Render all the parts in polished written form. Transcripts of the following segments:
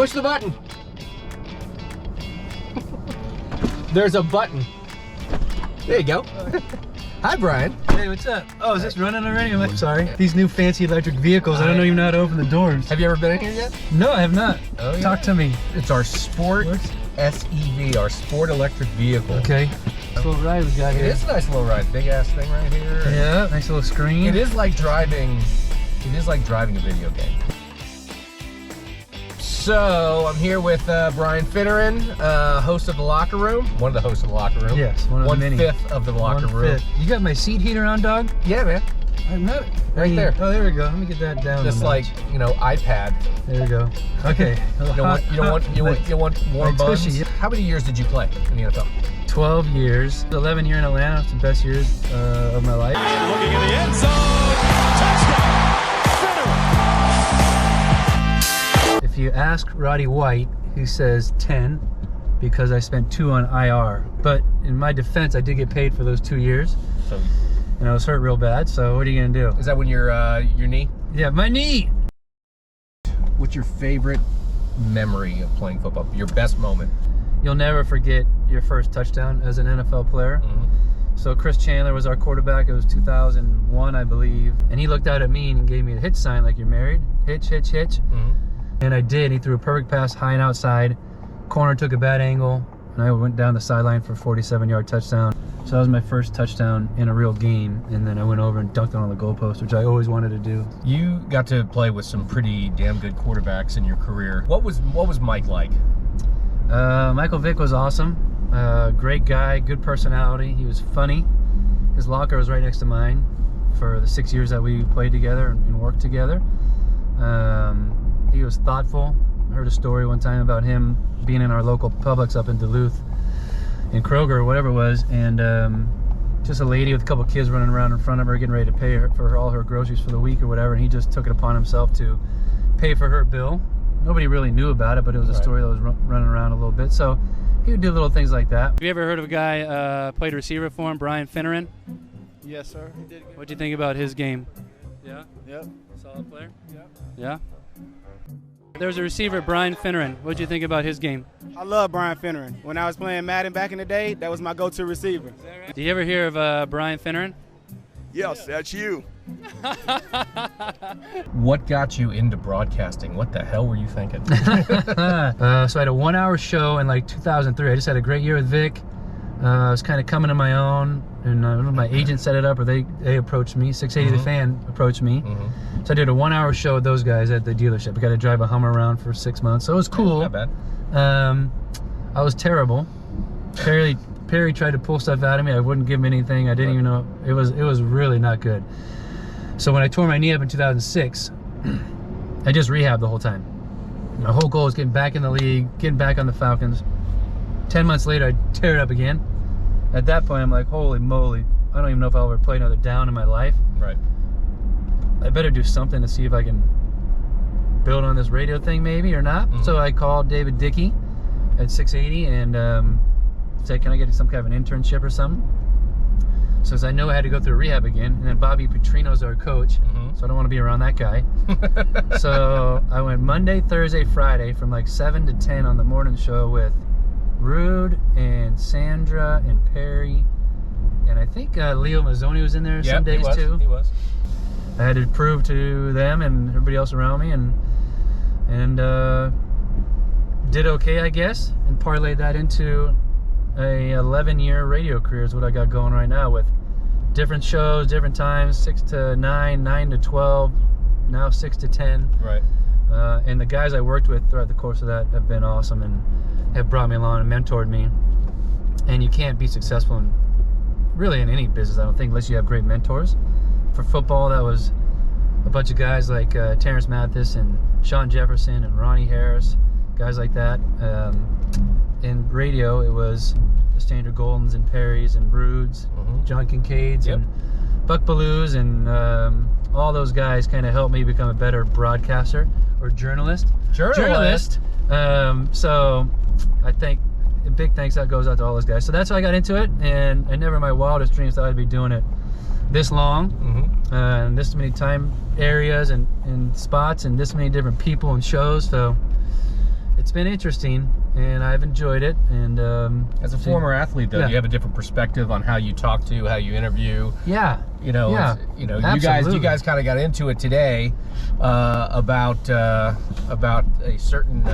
Push the button. There's a button. There you go. Hi, Brian. Hey, what's up? Oh, is this running already? I'm sorry. These new fancy electric vehicles, I don't even know how to open the doors. Have you ever been in here yet? No, I have not. Oh, yeah. Talk to me. It's our sport SEV, our sport electric vehicle. Okay. Nice little ride we got here. It is a nice little ride. Big ass thing right here. Yeah, nice little screen. It is like driving a video game. So I'm here with Brian Finneran, host of The Locker Room. One of the hosts of The Locker Room. Yes, one of the many. 1/5 of The Locker Room. You got my seat heater on, dog? Yeah, man. I'm not. Right there. Oh, there we go. Let me get that down. Just like, you know, iPad. There we go. Okay. You don't want warm buns. Tushy. How many years did you play in the NFL? 12 years. 11 years in Atlanta. It's the best years of my life. Looking in the end zone. Touchdown. If you ask Roddy White, he says 10 because I spent 2 on IR. But in my defense, I did get paid for those 2 years. So, And I was hurt real bad, so what are you gonna do? is that when your knee? Yeah, my knee! What's your favorite memory of playing football? Your best moment? You'll never forget your first touchdown as an NFL player. So Chris Chandler was our quarterback. It was 2001, I believe. And he looked out at me and gave me a hitch sign like you're married. Hitch, hitch, hitch. And I did. He threw a perfect pass high and outside. Corner took a bad angle, and I went down the sideline for a 47-yard touchdown. So that was my first touchdown in a real game, and then I went over and dunked on the goalpost, which I always wanted to do. You got to play with some pretty damn good quarterbacks in your career. What was Mike like? Michael Vick was awesome. Great guy, good personality. He was funny. His locker was right next to mine for the 6 years that we played together and worked together. He was thoughtful. I heard a story one time about him being in our local Publix up in Duluth, in Kroger or whatever it was, and just a lady with a couple kids running around in front of her getting ready to pay her for all her groceries for the week or whatever, and he just took it upon himself to pay for her bill. Nobody really knew about it, but it was a story that was running around a little bit, so he would do little things like that. Have you ever heard of a guy played receiver for him, Brian Finneran? Yes, sir. He did. What'd you think about his game? Yeah? Yep. Solid player? Yep. Yeah? There's a receiver, Brian Finneran. What'd you think about his game? I love Brian Finneran. When I was playing Madden back in the day, that was my go-to receiver. Do you ever hear of Brian Finneran? Yes, that's you. What got you into broadcasting? What the hell were you thinking? So I had a 1-hour show in like 2003. I just had a great year with Vick. I was kind of coming to my own, and my agent set it up, or they approached me. 680 The Fan approached me. So I did a 1-hour show with those guys at the dealership. I got to drive a Hummer around for 6 months, so it was cool. Not bad. I was terrible. Perry tried to pull stuff out of me. I wouldn't give him anything. I didn't even know. It was really not good. So when I tore my knee up in 2006, I just rehabbed the whole time. My whole goal was getting back in the league, getting back on the Falcons. 10 months later, I tear it up again. At that point, I'm like, holy moly, I don't even know if I'll ever play another down in my life. Right. I better do something to see if I can build on this radio thing maybe or not. So I called David Dickey at 680 and said, can I get some kind of an internship or something? So as I know I had to go through rehab again, and then Bobby Petrino's our coach, so I don't want to be around that guy. So I went Monday, Thursday, Friday from like 7 to 10 on the morning show with Rude and Sandra and Perry, and I think Leo Mazzoni was in there some days too. He was. I had to prove to them and everybody else around me, and did okay, I guess, and parlayed that into a 11-year radio career is what I got going right now, with different shows, different times, 6 to 9, 9 to 12, now 6 to 10. Right. And the guys I worked with throughout the course of that have been awesome and have brought me along and mentored me. And you can't be successful in really in any business, I don't think, unless you have great mentors. For football, that was a bunch of guys like Terrence Mathis and Sean Jefferson and Ronnie Harris, guys like that. In radio, it was the Standard Goldens and Perrys and Rudes, John Kincaids and Buck Balloos, and all those guys kind of helped me become a better broadcaster or journalist. So I think a big thanks that goes out to all those guys. So that's how I got into it, and I never in my wildest dreams thought I'd be doing it this long, and this many time areas and spots and this many different people and shows. So it's been interesting, and I've enjoyed it. And As a former athlete, though, Yeah. do you have a different perspective on how you talk to, how you interview? yeah, You know, yeah, it's- you know, absolutely. you guys kind of got into it today about a certain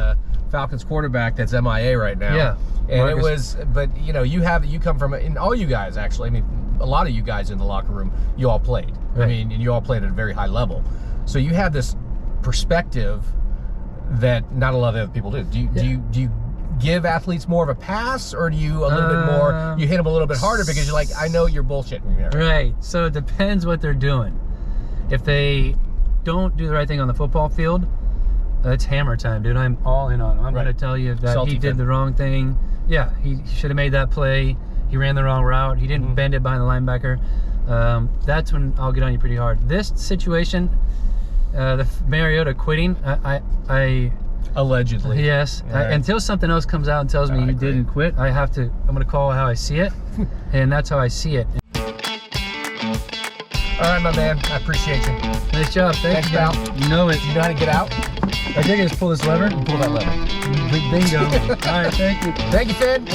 Falcons quarterback that's MIA right now. Yeah, and Marcus. it was, but you know, you come from, and all you guys actually. I mean, a lot of you guys in the locker room, you all played. I Right. mean, and you all played at a very high level, so you have this perspective that not a lot of other people do. Do you give athletes more of a pass, or do you a little bit more? You hit them a little bit harder because you're like, I know you're bullshitting me. Right. So it depends what they're doing. If they don't do the right thing on the football field, it's hammer time, dude. I'm all in on him. I'm Right. going to tell you that Salty he did Finn. the wrong thing. Yeah, he should have made that play. He ran the wrong route. He didn't bend it behind the linebacker. That's when I'll get on you pretty hard. This situation, the Mariota quitting, I Allegedly. yes, All right. until something else comes out and tells me I you agree. didn't quit, I'm going to call how I see it, and that's how I see it. All right, my man. I appreciate you. Nice job. Thanks, you, pal. You know it. Do you know how to get out? I think I just pull this lever. Pull that lever. Bingo. All right, thank you. Thank you, Finn.